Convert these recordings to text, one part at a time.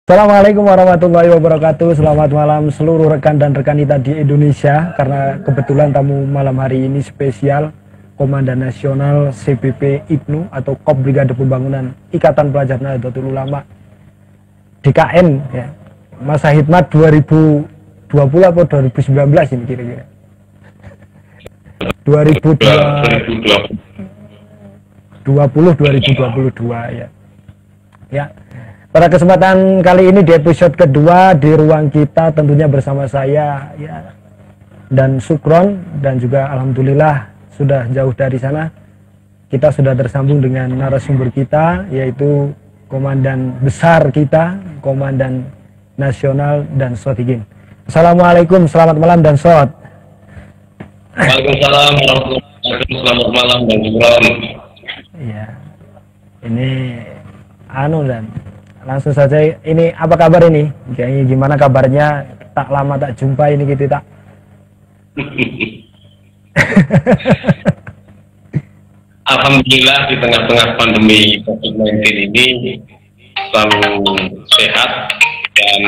Assalamualaikum warahmatullahi wabarakatuh. Selamat malam seluruh rekan dan rekanita di Indonesia. Karena kebetulan tamu malam hari ini spesial Komandan Nasional CPP IPNU atau KOP Brigade Pembangunan Ikatan Pelajar Nahdlatul Ulama DKN ya. Masa Hikmat 2020 atau 2019 ini kira-kira 2022 ya. Ya. Pada kesempatan kali ini di episode kedua di ruang kita tentunya bersama saya ya dan Sukron, dan juga alhamdulillah sudah jauh dari sana kita sudah tersambung dengan narasumber kita, yaitu Komandan besar kita, Komandan Nasional dan Sotigin. Assalamualaikum, selamat malam dan sot. Waalaikumsalam warahmatullahi wabarakatuh. Selamat malam dan Sukron. Iya. Ini dan langsung saja, ini apa kabar ini? Kayaknya gimana kabarnya? Tak lama tak jumpa ini kita tak. Alhamdulillah di tengah-tengah pandemi COVID-19 ini selalu sehat dan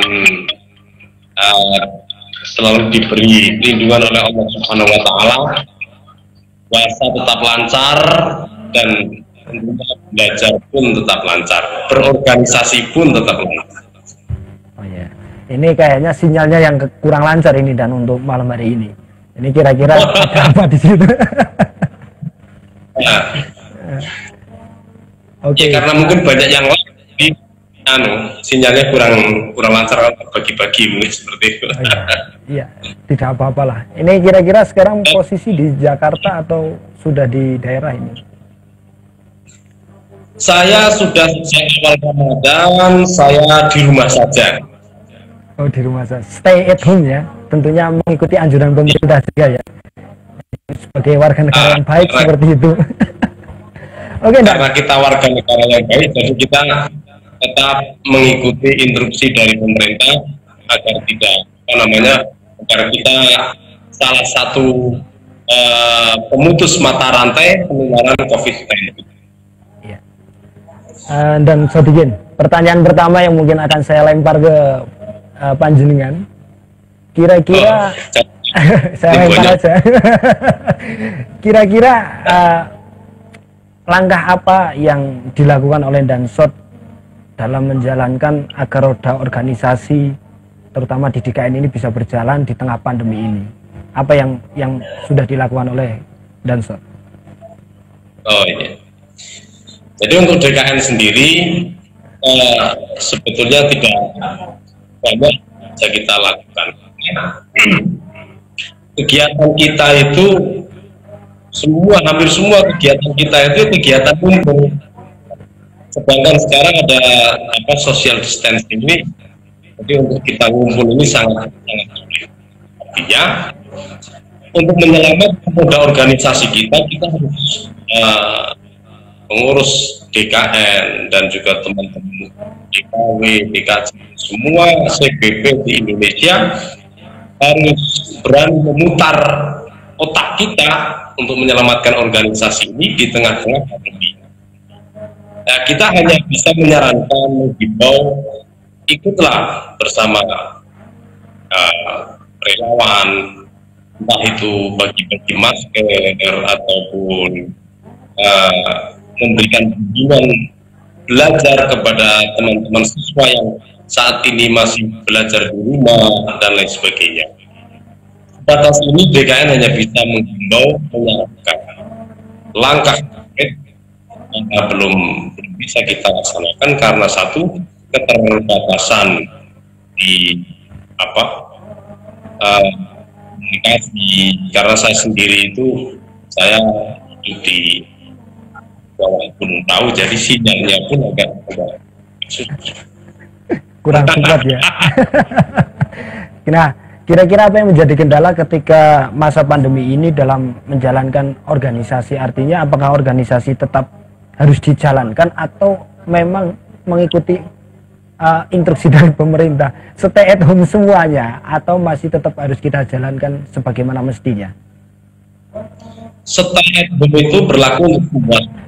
selalu diberi lindungan oleh Allah Subhanahu wa Ta'ala. Puasa tetap lancar dan belajar pun tetap lancar, berorganisasi pun tetap lancar. Oh ya, ini kayaknya sinyalnya yang kurang lancar ini dan untuk malam hari ini. Ini kira-kira ada apa di situ? Nah, Oke. ya, karena mungkin banyak yang lain, sinyalnya kurang lancar, bagi-bagi mungkin seperti itu. Oh, iya, tidak apa-apalah. Ini kira-kira sekarang posisi di Jakarta atau sudah di daerah ini? Saya sudah sejak awal Ramadan, saya di rumah saja. Oh, di rumah saja. Stay at home ya. Tentunya mengikuti anjuran pemerintah juga ya. Sebagai warga negara yang baik seperti itu. Oke, karena kita warga negara yang baik, jadi kita tetap mengikuti instruksi dari pemerintah agar tidak, agar kita salah satu pemutus mata rantai penularan COVID-19. Dan Sodigin, pertanyaan pertama yang mungkin akan saya lempar ke panjenengan, kira-kira saya lempar aja. Kira-kira langkah apa yang dilakukan oleh Dansot dalam menjalankan agar roda organisasi terutama di DKN ini bisa berjalan di tengah pandemi ini? Apa yang sudah dilakukan oleh Dansot? Oh iya. Jadi untuk DKN sendiri sebetulnya tidak banyak bisa kita lakukan. Kegiatan kita itu hampir semua kegiatan kita itu kegiatan umum. Sedangkan sekarang ada social distancing ini, jadi untuk kita ngumpul ini sangat sulit. Artinya untuk menyelamatkan roda organisasi kita harus pengurus DKN dan juga teman-teman DKW, DKC, semua CPP di Indonesia harus berani memutar otak kita untuk menyelamatkan organisasi ini di tengah-tengah pandemi. Nah, kita hanya bisa menyarankan, menghimbau, ikutlah bersama relawan, entah itu bagi-bagi masker ataupun memberikan bimbingan belajar kepada teman-teman siswa yang saat ini masih belajar di rumah dan lain sebagainya. Batas ini DKN hanya bisa menghimbau, menyarankan langkah konkret yang belum bisa kita laksanakan karena satu, keterbatasan di komunikasi. Karena saya sendiri itu saya hidup di gunung tahu, jadi sinyalnya pun agak kurang kuat ya. Nah, kira-kira apa yang menjadi kendala ketika masa pandemi ini dalam menjalankan organisasi? Artinya apakah organisasi tetap harus dijalankan atau memang mengikuti instruksi dari pemerintah, stay at home semuanya, atau masih tetap harus kita jalankan sebagaimana mestinya? Stay at home itu berlaku untuk semua.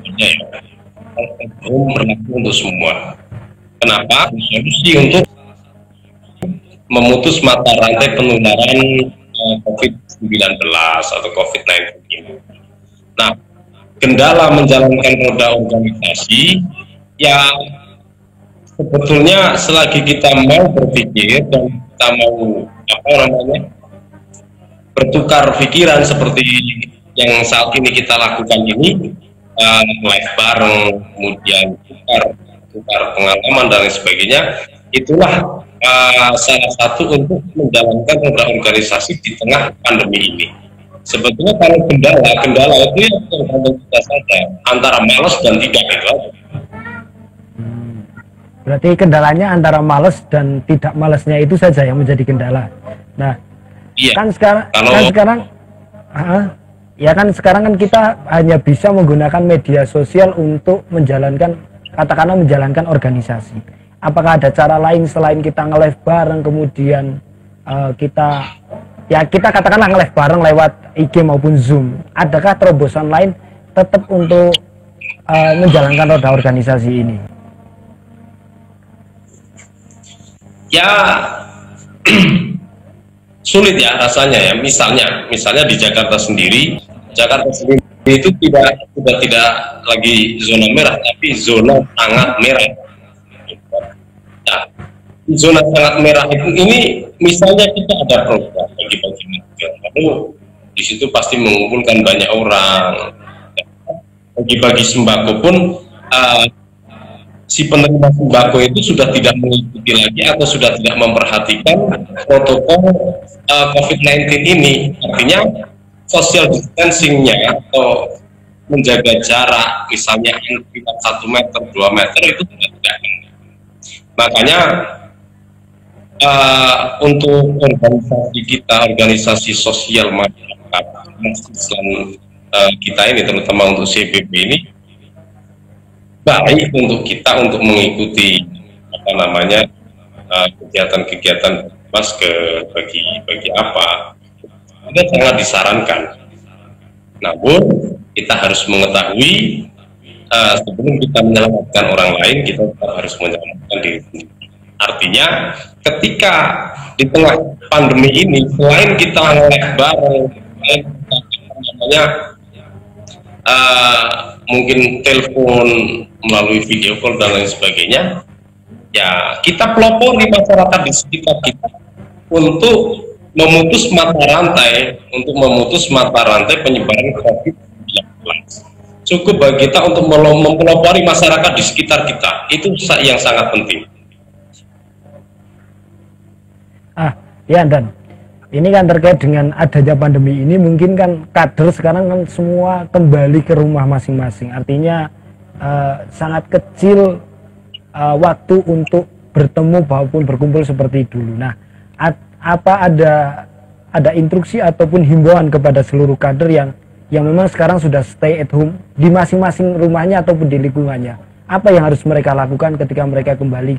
Berlaku untuk semua. Kenapa? Solusi untuk memutus mata rantai penularan COVID-19 atau COVID-19 ini. Nah, kendala menjalankan roda organisasi ya sebetulnya selagi kita mau berpikir dan kita mau bertukar pikiran seperti yang saat ini kita lakukan ini, live bareng, kemudian tukar pengalaman dan lain sebagainya, itulah salah satu untuk menjalankan roda organisasi di tengah pandemi ini. Sebetulnya kalau kendala itu ya tergantung kita saja, antara malas dan tidak itu aja. Berarti kendalanya antara malas dan tidak malasnya itu saja yang menjadi kendala. Nah, iya. Kan sekarang kan kita hanya bisa menggunakan media sosial untuk menjalankan, katakanlah menjalankan organisasi. Apakah ada cara lain selain kita nge-live bareng, kemudian kita katakanlah nge-live bareng lewat IG maupun Zoom? Adakah terobosan lain tetap untuk menjalankan roda organisasi ini? Ya sulit ya rasanya ya. Misalnya di Jakarta sendiri itu tidak lagi zona merah, tapi zona sangat merah. Nah, zona sangat merah ini misalnya kita ada program bagi-bagi masker, lalu di situ pasti mengumpulkan banyak orang. Bagi-bagi sembako pun si penerima sembako itu sudah tidak mengikuti lagi atau sudah tidak memperhatikan protokol COVID-19 ini. Artinya social distancing-nya atau menjaga jarak, misalnya sekitar 1 meter, 2 meter itu tidak. Makanya untuk organisasi kita, organisasi sosial masyarakat kita ini, terutama untuk CPP ini, baik untuk kita untuk mengikuti kegiatan-kegiatan masker bagi apa, itu sangat disarankan. Namun kita harus mengetahui sebelum kita menyelamatkan orang lain, kita harus menyelamatkan diri sendiri. Artinya ketika di tengah pandemi ini, selain kita nge-live bareng, mungkin telepon, melalui video call dan lain sebagainya, ya kita pelopori masyarakat di sekitar kita untuk memutus mata rantai penyebaran COVID-19. Cukup bagi kita untuk mempelopori masyarakat di sekitar kita, itu yang sangat penting. Ya, dan ini kan terkait dengan adanya pandemi ini, mungkin kan kader sekarang kan semua kembali ke rumah masing-masing. Artinya sangat kecil waktu untuk bertemu maupun berkumpul seperti dulu. Nah, apa ada instruksi ataupun himbauan kepada seluruh kader yang memang sekarang sudah stay at home di masing-masing rumahnya ataupun di lingkungannya? Apa yang harus mereka lakukan ketika mereka kembali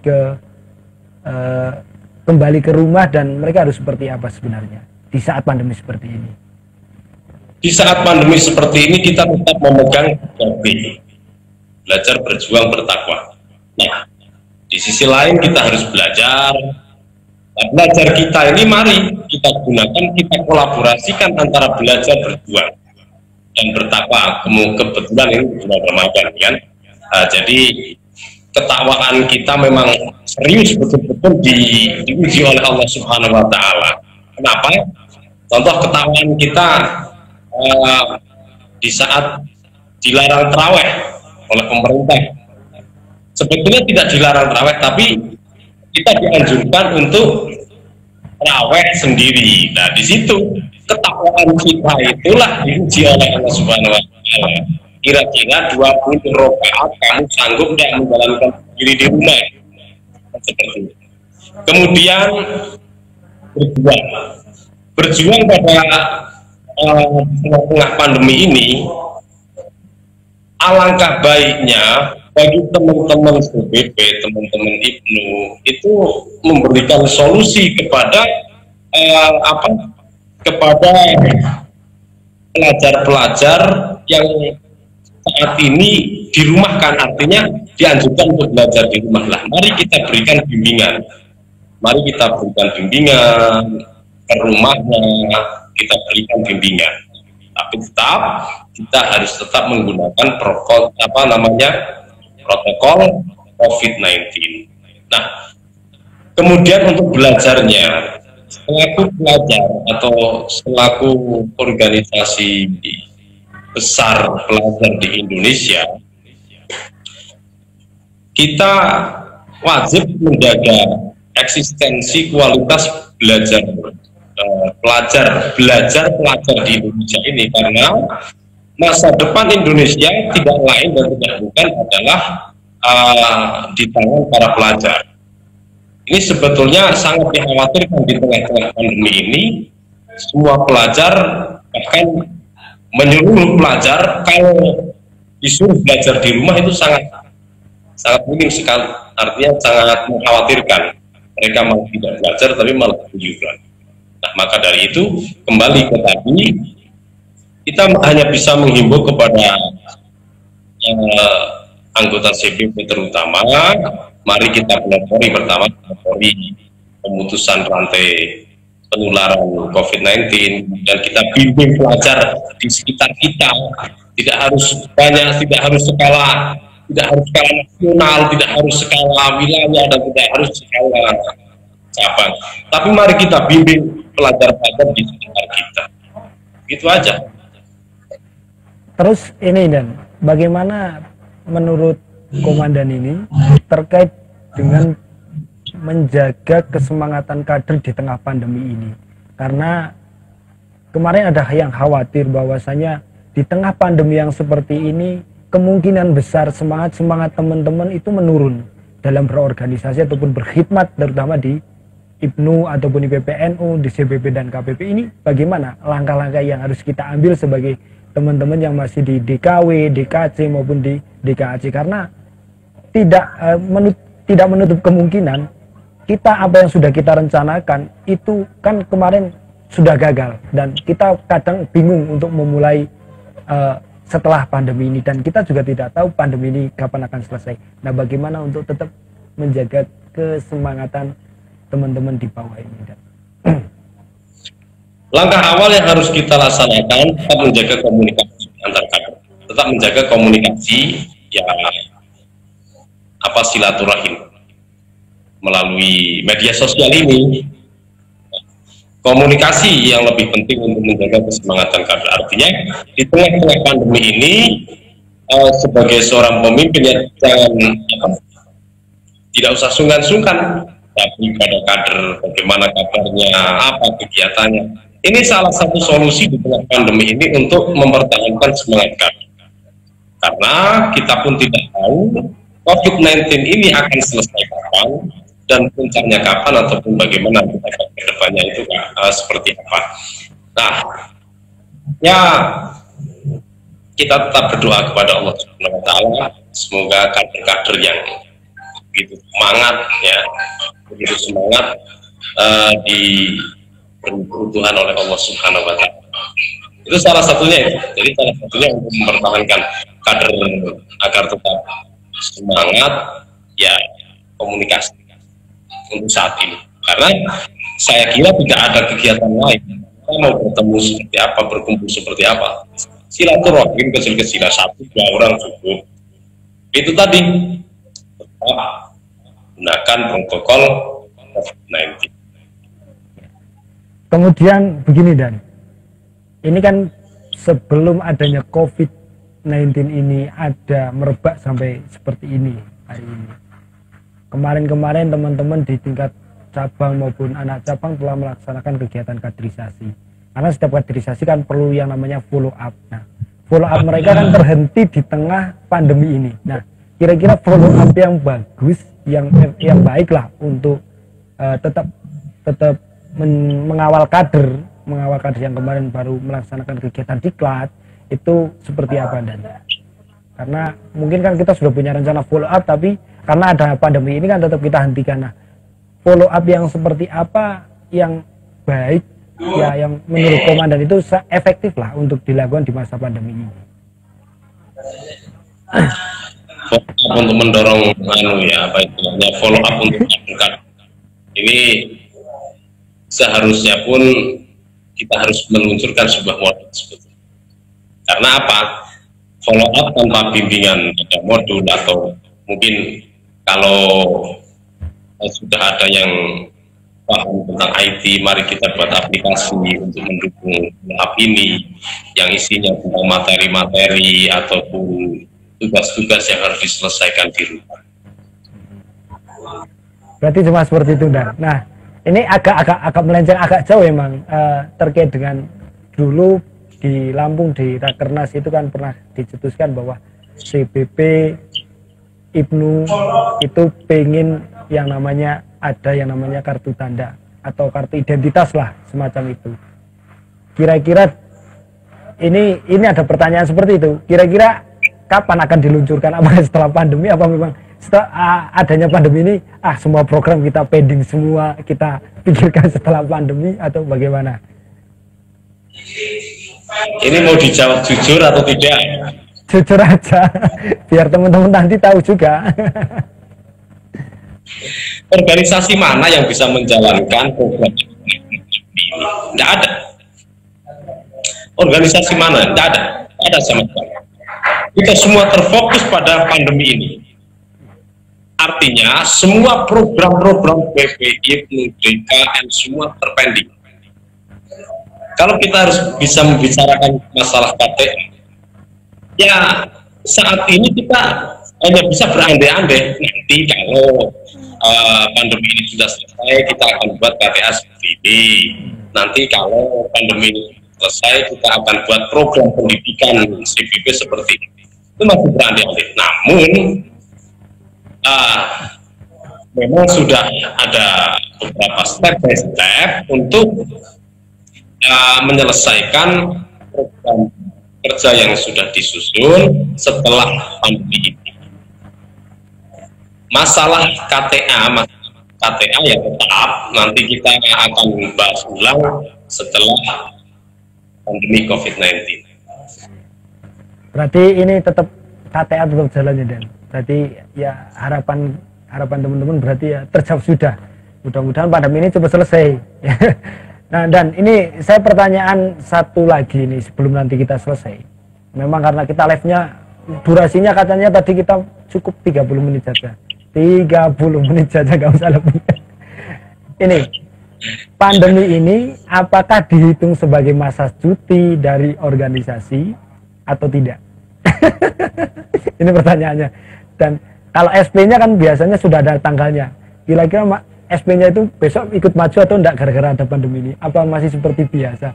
ke rumah, dan mereka harus seperti apa sebenarnya di saat pandemi seperti ini? Di saat pandemi seperti ini kita tetap memegang belajar berjuang bertakwa. Nah, di sisi lain kita harus belajar. Nah, belajar kita ini mari kita gunakan, kita kolaborasikan antara belajar berjuang dan bertakwa. Kebetulan ini bulan Ramadan kan. Jadi ketakwaan kita memang serius betul-betul diuji oleh Allah Subhanahu wa Ta'ala. Kenapa? Contoh ketakwaan kita di saat dilarang tarawih oleh pemerintah. Sebetulnya tidak dilarang tarawih, tapi kita dianjurkan untuk tarawih sendiri. Nah, di situ ketakwaan kita itulah diuji oleh Allah Subhanahu wa Ta'ala. Kira-kira 20 rakaat kamu sanggup tidak menjalankan diri di rumah? Seperti itu. Kemudian berjuang pada tengah pandemi ini, alangkah baiknya bagi teman-teman CPP, teman-teman IPNU itu memberikan solusi kepada kepada pelajar-pelajar yang saat ini dirumahkan, artinya dianjurkan untuk belajar di rumah. Lah, mari kita berikan bimbingan, mari kita berikan bimbingan ke rumahnya, kita berikan bimbingan. Tapi tetap kita harus tetap menggunakan protokol COVID-19. Nah, kemudian untuk belajarnya, selaku pelajar atau selaku organisasi besar pelajar di Indonesia, kita wajib menjaga eksistensi kualitas belajar pelajar di Indonesia ini, karena masa depan Indonesia tidak lain dan tidak bukan adalah di tangan para pelajar. Ini sebetulnya sangat dikhawatirkan di tengah-tengah pandemi ini. Semua pelajar, bahkan menyeluruh pelajar, kalau disuruh belajar di rumah itu sangat minim sekali. Artinya sangat mengkhawatirkan. Mereka malah tidak belajar tapi malah keluyuran. Nah, maka dari itu kembali ke tadi, kita hanya bisa menghimbau kepada anggota CBP terutama, mari kita pelopori pemutusan rantai penularan COVID-19, dan kita bimbing pelajar di sekitar kita. Tidak harus banyak, tidak harus skala nasional, tidak harus skala wilayah, dan tidak harus skala cabang. Tapi mari kita bimbing pelajar-pelajar di sekitar kita. Gitu aja. Terus ini, Dan, bagaimana menurut komandan ini terkait dengan menjaga kesemangatan kader di tengah pandemi ini? Karena kemarin ada yang khawatir bahwasanya di tengah pandemi yang seperti ini kemungkinan besar semangat teman-teman itu menurun dalam berorganisasi ataupun berkhidmat, terutama di IPNU ataupun di PPNU, di CBP dan KPP ini. Bagaimana langkah-langkah yang harus kita ambil sebagai teman-teman yang masih di DKW, DKC maupun di DKAC, karena tidak menutup kemungkinan kita apa yang sudah kita rencanakan itu kan kemarin sudah gagal, dan kita kadang bingung untuk memulai setelah pandemi ini, dan kita juga tidak tahu pandemi ini kapan akan selesai. Nah, bagaimana untuk tetap menjaga kesemangatan teman-teman di bawah ini, Dan? Langkah awal yang harus kita laksanakan, tetap menjaga komunikasi antar kader, tetap menjaga komunikasi ya silaturahim melalui media sosial ini. Komunikasi yang lebih penting untuk menjaga kesemangatan kader. Artinya di tengah-tengah pandemi ini, sebagai seorang pemimpin ya tidak usah sungkan-sungkan, tapi pada kader bagaimana kabarnya, apa kegiatannya. Ini salah satu solusi di tengah pandemi ini untuk mempertahankan semangat kader. Karena kita pun tidak tahu COVID-19 ini akan selesai kapan, dan puncaknya kapan, ataupun bagaimana kita ke depannya itu seperti apa. Nah, ya kita tetap berdoa kepada Allah Subhanahu wa Ta'ala, semoga kader-kader yang begitu semangat diberi kebutuhan oleh Allah Subhanahu wa Ta'ala. Itu salah satunya itu. Jadi salah satunya untuk mempertahankan kader agar tetap semangat, ya komunikasi untuk saat ini. Karena saya kira tidak ada kegiatan lain. Kita mau bertemu seperti apa, berkumpul seperti apa, silaturahim kecil-kecilan 1-2 orang cukup. Itu tadi, tetap gunakan protokol COVID-19. Kemudian begini, Dan, ini kan sebelum adanya COVID-19 ini ada merebak sampai seperti ini hari ini. Kemarin-kemarin teman-teman di tingkat cabang maupun anak cabang telah melaksanakan kegiatan kaderisasi. Karena setiap kaderisasi kan perlu yang namanya follow up. Nah, follow up mereka kan terhenti di tengah pandemi ini. Nah, kira-kira follow up yang bagus, yang baik lah untuk tetap mengawal kader yang kemarin baru melaksanakan kegiatan diklat itu seperti apa, Dan? Karena mungkin kan kita sudah punya rencana follow up, tapi karena ada pandemi ini kan tetap kita hentikan. Nah, follow up yang seperti apa yang baik ya, yang menurut komandan itu efektif lah untuk dilakukan di masa pandemi ini? Untuk mendorong follow up untuk kader. Ini seharusnya pun kita harus meluncurkan sebuah modul sebetulnya. Karena apa? Follow up tanpa bimbingan ada modul, atau mungkin kalau sudah ada yang paham tentang IT, mari kita buat aplikasi untuk mendukung app ini yang isinya tentang materi-materi ataupun tugas-tugas yang harus diselesaikan di rumah. Berarti cuma seperti itu, Dan. Nah, ini agak melenceng agak jauh emang terkait dengan dulu di Lampung di Rakernas itu kan pernah dicetuskan bahwa CBP Ibnu itu pengen yang namanya ada yang namanya kartu tanda atau kartu identitas lah, semacam itu. Kira-kira ini ada pertanyaan seperti itu. Kira-kira kapan akan diluncurkan? Apa setelah pandemi? Apa memang setelah adanya pandemi ini semua program kita pending semua, kita pikirkan setelah pandemi, atau bagaimana? Ini mau dijawab jujur atau tidak? Jujur aja, biar teman-teman nanti tahu juga. Organisasi mana yang bisa menjalankan program ini? Tidak ada. Organisasi mana? Tidak ada. Tidak ada sama sekali. Kita semua terfokus pada pandemi ini. Artinya semua program-program BPI, DKN semua terpending. Kalau kita harus bisa membicarakan masalah KTM, ya saat ini kita hanya bisa berandai-andai. Nanti kalau pandemi ini sudah selesai, kita akan buat KTA seperti ini. Nanti kalau pandemi ini selesai, kita akan buat program pendidikan CBP seperti ini. Itu masih berandai-andai. Namun memang sudah ada beberapa step by step untuk menyelesaikan program kerja yang sudah disusun setelah pandemi ini. Masalah KTA ya tetap nanti kita akan bahas ulang setelah pandemi COVID-19. Berarti ini tetap KTA tetap jalan ya, Dan. Berarti ya harapan teman-teman berarti ya terjawab sudah. Mudah-mudahan pandemi ini cepat selesai. Nah, Dan ini saya pertanyaan satu lagi nih sebelum nanti kita selesai. Memang karena kita live-nya durasinya katanya tadi kita cukup 30 menit saja. 30 menit saja, gak usah lebih. Ini pandemi ini apakah dihitung sebagai masa cuti dari organisasi atau tidak? Ini pertanyaannya. Dan kalau SP-nya kan biasanya sudah ada tanggalnya. Kira-kira SP-nya itu besok ikut maju atau enggak gara-gara ada pandemi ini? Apa masih seperti biasa?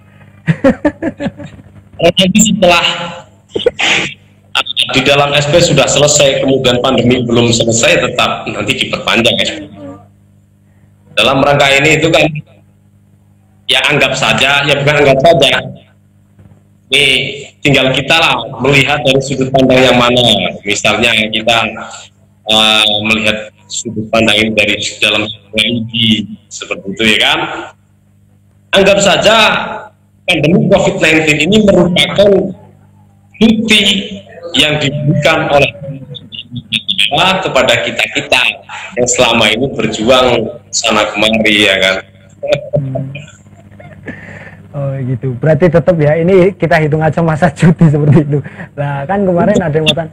Nanti setelah di dalam SP sudah selesai, kemudian pandemi belum selesai, tetap nanti diperpanjang SP. Dalam rangka ini itu kan ya anggap saja, ya bukan anggap saja. Ini tinggal kita lah melihat dari sudut pandang yang mana. Misalnya kita melihat sudut pandang ini dari dalam strategi seperti itu ya kan. Anggap saja pandemi COVID-19 ini merupakan bukti yang diberikan oleh kepada kita yang selama ini berjuang sana kemari ya kan. Oh gitu, berarti tetap ya ini kita hitung aja masa cuti seperti itu. Lah kan kemarin ada yang ngotan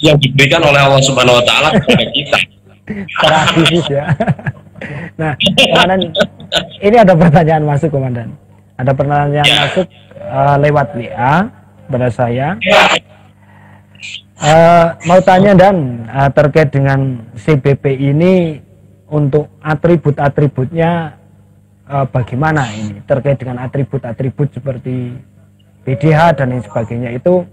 yang diberikan oleh Allah Subhanahu Wa Taala kepada kita. Praktis ya. Nah, Komandan, ini ada pertanyaan masuk, Komandan. Ada pertanyaan masuk lewat WA pada saya. Mau tanya Dan, terkait dengan CBP ini untuk atribut-atributnya bagaimana ini? Terkait dengan atribut-atribut seperti PDH dan lain sebagainya itu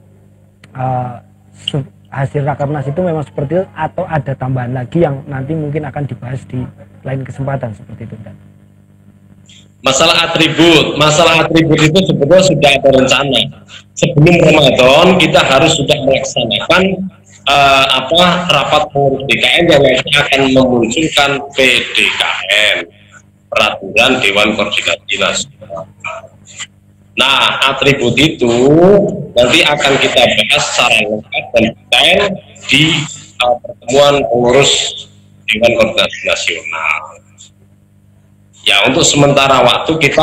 hasil Rakernas itu memang seperti itu atau ada tambahan lagi yang nanti mungkin akan dibahas di lain kesempatan seperti itu, Dan? Masalah atribut itu sebetulnya sudah ada rencana. Sebelum Ramadan kita harus sudah melaksanakan rapat pengurus DKN yang nanti akan memunculkan PDKN, Peraturan Dewan Koordinasi Nasional. Nah, atribut itu nanti akan kita bahas secara lengkap dan detail di pertemuan pengurus Dewan Koordinasi Nasional. Ya, untuk sementara waktu kita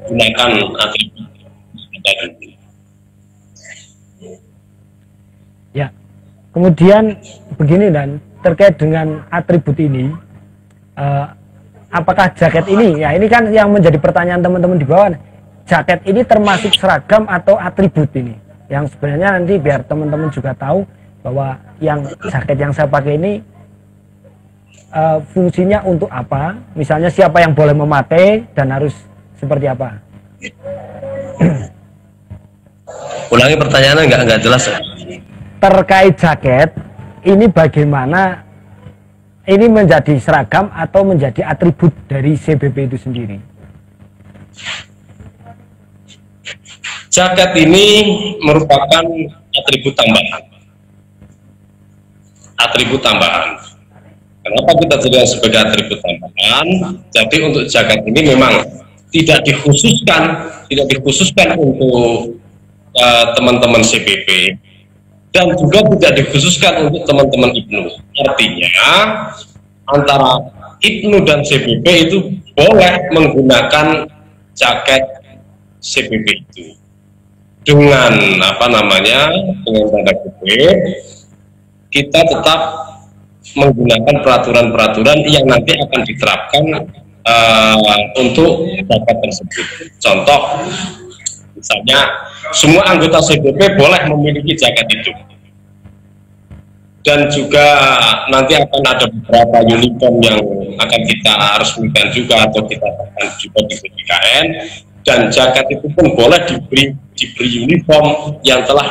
gunakan atribut tadi. Ya, kemudian begini dan terkait dengan atribut ini, apakah jaket ini, ya ini kan yang menjadi pertanyaan teman-teman di bawah, jaket ini termasuk seragam atau atribut ini? Yang sebenarnya nanti biar teman-teman juga tahu bahwa yang jaket yang saya pakai ini fungsinya untuk apa, misalnya siapa yang boleh memakai dan harus seperti apa. Ulangi pertanyaannya, nggak jelas. Terkait jaket ini bagaimana ini menjadi seragam atau menjadi atribut dari CBP itu sendiri? Jaket ini merupakan atribut tambahan. Atribut tambahan. Kenapa kita jadikan sebagai atribut tambahan? Jadi untuk jaket ini memang tidak dikhususkan untuk teman-teman CBP dan juga tidak dikhususkan untuk teman-teman IPNU. Artinya antara IPNU dan CBP itu boleh menggunakan jaket CBP itu dengan dengan tanda kutip kita tetap menggunakan peraturan-peraturan yang nanti akan diterapkan untuk jaket tersebut. Contoh, misalnya semua anggota CBP boleh memiliki jaket itu, dan juga nanti akan ada beberapa uniform yang akan kita resmikan juga atau kita akan juga di BKN, dan jaket itu pun boleh diberi uniform yang telah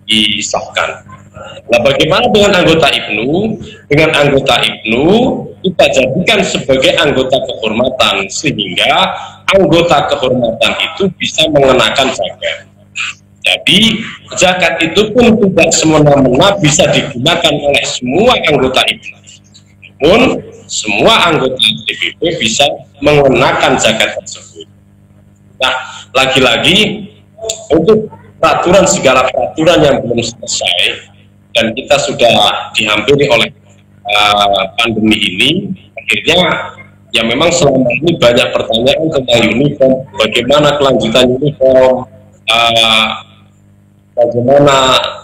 disahkan. Nah, bagaimana dengan anggota IPNU? Dengan anggota IPNU kita jadikan sebagai anggota kehormatan, sehingga anggota kehormatan itu bisa mengenakan jaket. Jadi jaket itu pun tidak semena-mena bisa digunakan oleh semua anggota IPNU, namun semua anggota CBP bisa mengenakan jaket tersebut. Nah, lagi-lagi untuk segala peraturan yang belum selesai dan kita sudah dihampiri oleh pandemi ini, akhirnya ya memang selama ini banyak pertanyaan tentang uniform, bagaimana kelanjutan uniform, bagaimana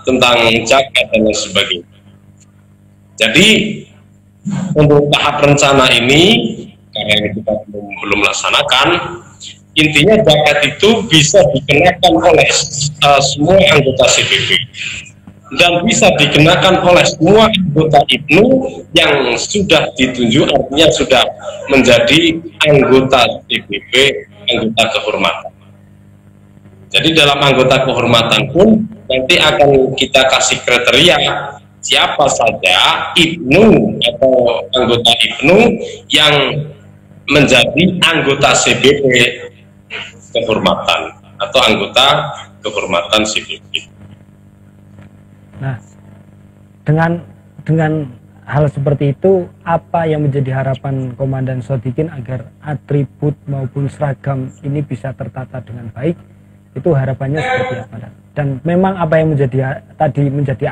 tentang jaket dan lain sebagainya. Jadi untuk tahap rencana ini, karena kita belum laksanakan, intinya jaket itu bisa dikenakan oleh semua anggota CBP dan bisa dikenakan oleh semua anggota IPNU yang sudah ditunjuk, artinya sudah menjadi anggota CBP, anggota kehormatan. Jadi dalam anggota kehormatan pun nanti akan kita kasih kriteria siapa saja IPNU atau anggota IPNU yang menjadi anggota CBP kehormatan atau anggota kehormatan CBP. Nah, dengan hal seperti itu, apa yang menjadi harapan Komandan Sodikin agar atribut maupun seragam ini bisa tertata dengan baik? Itu harapannya seperti apa? Dan memang apa yang menjadi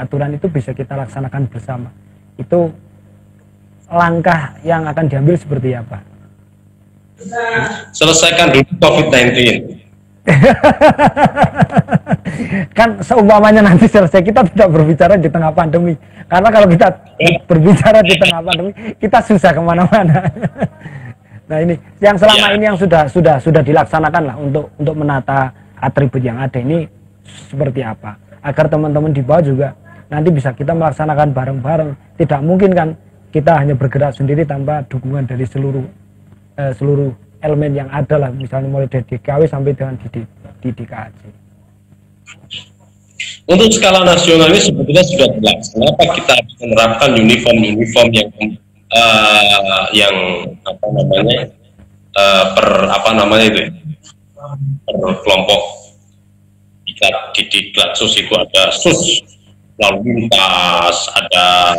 aturan itu bisa kita laksanakan bersama. Itu langkah yang akan diambil seperti apa? Selesaikan dulu COVID-19. Kan seumpamanya nanti selesai, kita tidak berbicara di tengah pandemi, karena kalau kita berbicara di tengah pandemi kita susah kemana-mana. Nah, ini yang selama ini yang sudah dilaksanakan lah untuk menata atribut yang ada ini seperti apa, agar teman-teman di bawah juga nanti bisa kita melaksanakan bareng-bareng. Tidak mungkin kan kita hanya bergerak sendiri tanpa dukungan dari seluruh elemen yang ada lah, misalnya mulai dari DKW sampai dengan di DKAJ. Untuk skala nasional ini sebetulnya sudah jelas. Kenapa kita menerapkan uniform per kelompok. Di Diklatsus itu ada sus lalu lintas, ada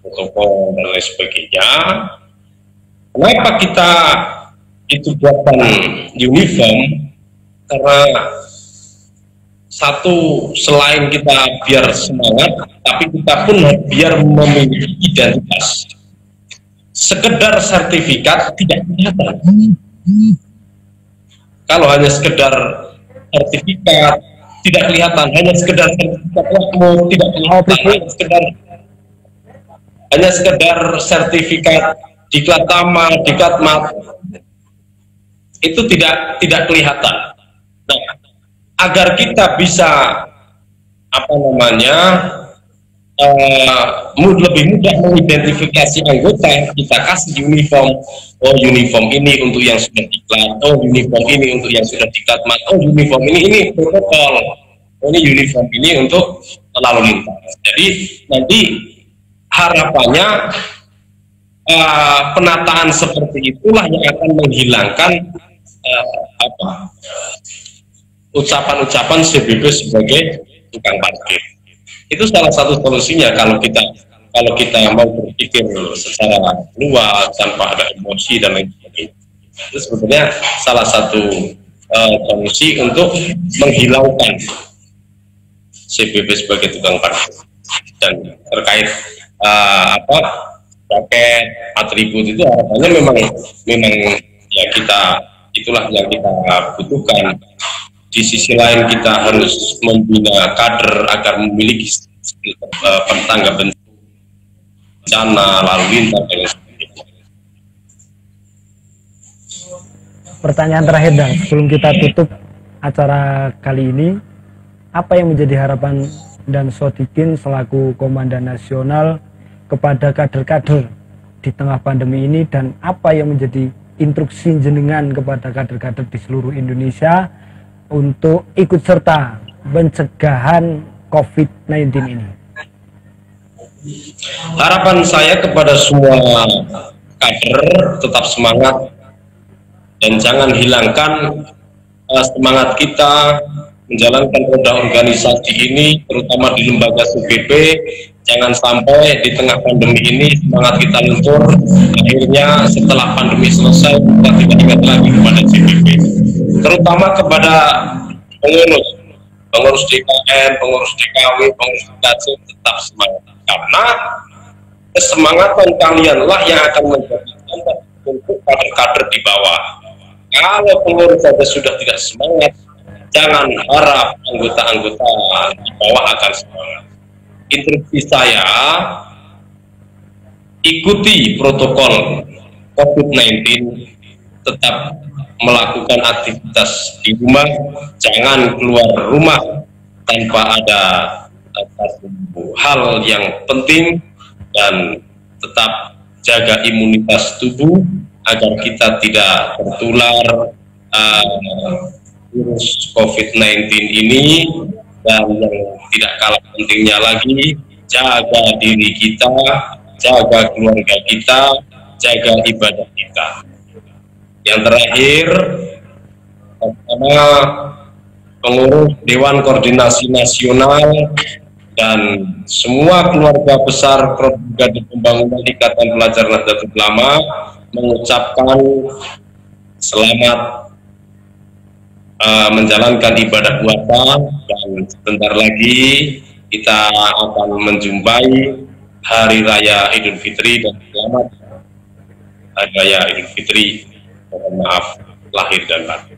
protokol dan lain sebagainya. Kenapa kita itu buatkan uniform? Karena satu, selain kita biar semangat, tapi kita pun biar memiliki identitas. Sekedar sertifikat tidak kelihatan. Kalau hanya sekedar sertifikat tidak kelihatan, hanya sekedar sertifikat ilmu tidak kelihatan, hanya sekedar sertifikat diklat tama, diklat mat, itu tidak kelihatan. Nah, agar kita bisa lebih mudah mengidentifikasi anggota, kita kasih uniform. Oh, uniform ini untuk yang sudah diklat, oh uniform ini untuk yang sudah diklat mat, oh uniform ini protokol, oh ini uniform ini untuk lalu lintas. Jadi nanti harapannya penataan seperti itulah yang akan menghilangkan ucapan-ucapan CBP sebagai tukang parkir. Itu salah satu solusinya kalau kita mau berpikir secara luas tanpa ada emosi dan lain sebagainya. Itu sebetulnya salah satu solusi untuk menghilangkan CBP sebagai tukang parkir. Dan terkait paket atribut itu harapannya memang ya itulah yang kita butuhkan. Di sisi lain kita harus membina kader agar memiliki pertanggung bencana lalu lintas dan sebagainya. Pertanyaan terakhir, dan sebelum kita tutup acara kali ini, apa yang menjadi harapan dan Sodikin selaku Komandan Nasional kepada kader-kader di tengah pandemi ini, dan apa yang menjadi instruksi jenengan kepada kader-kader di seluruh Indonesia untuk ikut serta pencegahan COVID-19 ini? Harapan saya kepada semua kader tetap semangat dan jangan hilangkan semangat kita menjalankan roda organisasi ini, terutama di lembaga CBP. Jangan sampai di tengah pandemi ini semangat kita luntur, akhirnya setelah pandemi selesai kita tidak ingat lagi kepada CBP. Terutama kepada pengurus DKN, pengurus DKW, pengurus DKC, tetap semangat, karena kesemangatan kalianlah yang akan menjadi contoh untuk kader-kader di bawah. Kalau pengurus saja sudah tidak semangat, jangan harap anggota-anggota di bawah akan semangat. Instruksi saya, ikuti protokol COVID-19, tetap melakukan aktivitas di rumah, jangan keluar rumah tanpa ada satu hal yang penting, dan tetap jaga imunitas tubuh agar kita tidak tertular virus COVID-19 ini. Dan yang tidak kalah pentingnya lagi, jaga diri kita, jaga keluarga kita, jaga ibadah kita. Yang terakhir, bersama pengurus Dewan Koordinasi Nasional dan semua keluarga besar Brigade Pembangunan Ikatan Pelajar Nahdlatul Ulama mengucapkan selamat menjalankan ibadah puasa, dan sebentar lagi kita akan menjumpai Hari Raya Idul Fitri, dan selamat Hari Raya Idul Fitri. Mohon maaf lahir dan batin.